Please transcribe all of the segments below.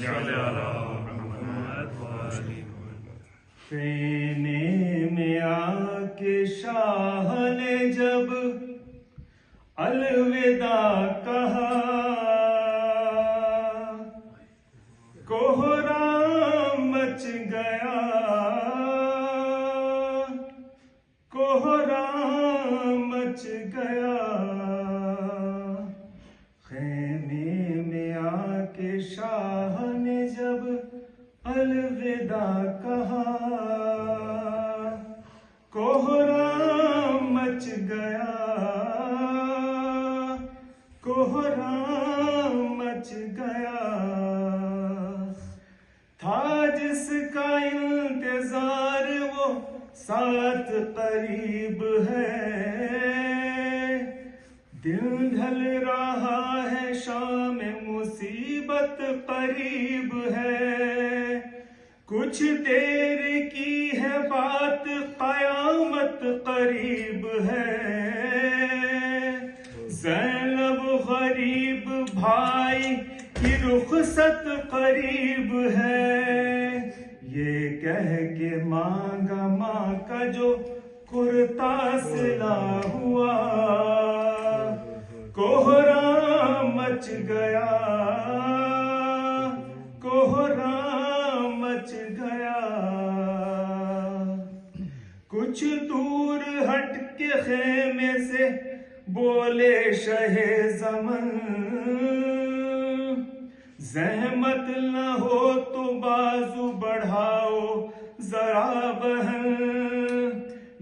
صل علی محمد وآل خیمے میں آ کے شاہ نے جب الوداع کہا، کوہرام مچ گیا، کوہرام مچ گیا۔ خیمے میں آ کے شاہ نے جب الوداع کہا، کوہرام مچ گیا، کوہرام مچ گیا۔ تھا جس کا انتظار وہ ساتھ قریب ہے، دن ڈھل رہا ہے شام مصیبت قریب ہے، کچھ دیر کی ہے بات قیامت قریب ہے۔ زینب غریب بھائی کی رخصت قریب ہے، یہ کہہ کے مانگا ماں کا جو کرتا سلا ہوا، کوہرام مچ گیا، کوہرام مچ گیا۔ کچھ دور ہٹ کے خیمے سے بولے شہ زمن، زحمت نہ ہو تو بازو بڑھاؤ ذرا بہن،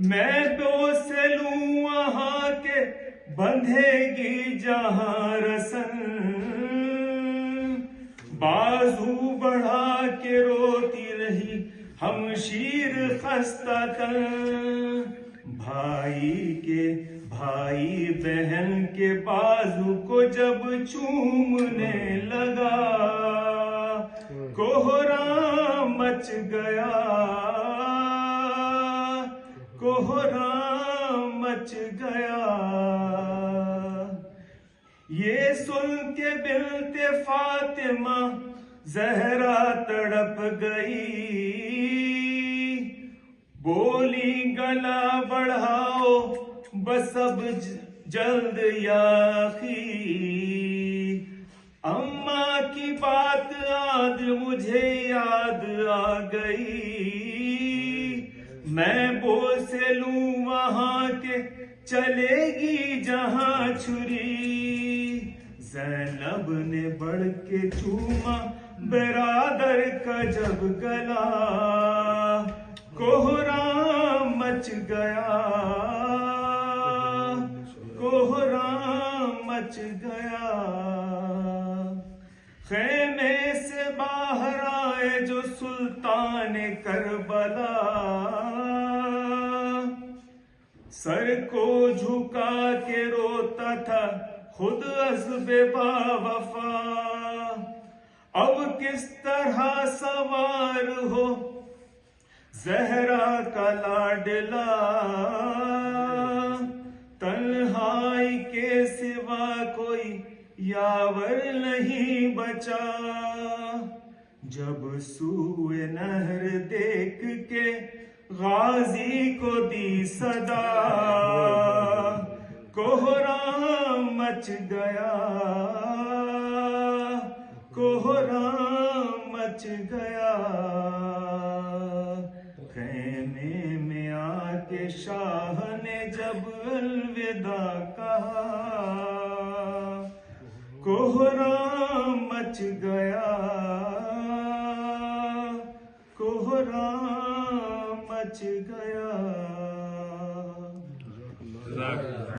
میں دو سے لوں وہاں کے بندھے گی جہاں رسن۔ بازو بڑھا کے روتی رہی ہمشیر خستہ تن، بھائی بہن کے بازو کو جب چومنے لگا، کوہرام مچ گیا، کوہرام مچ گیا۔ یہ سن کے بنت فاطمہ زہرا تڑپ گئی، بولی گلا بڑھاؤ بس اب جلد یا اخی، اماں کی بات آج مجھے یاد آ گئی، میں بو سے لوں وہاں کے چلے گی جہاں چھری۔ زینب نے بڑھ کے چوما برادر کا جب گلا، کوہرام مچ گیا، کوہرام مچ گیا۔ خیمے سے باہر آئے جو سلطان کربلا، سر کو جھکا کے روتا تھا خود عذب با وفا، اب کس طرح سوار ہو زہرا کا لاڈلا، تنہائی کے سوا کوئی یاور نہیں بچا، جب سوئے نہر دیکھ کے غازی کو دی صدا، کوہرام مچ گیا، کوہرام مچ گیا۔ خیمے میں آ کے شاہ نے جب الوداع کہا، کوہرام مچ گیا، کوہرام مچ گیا۔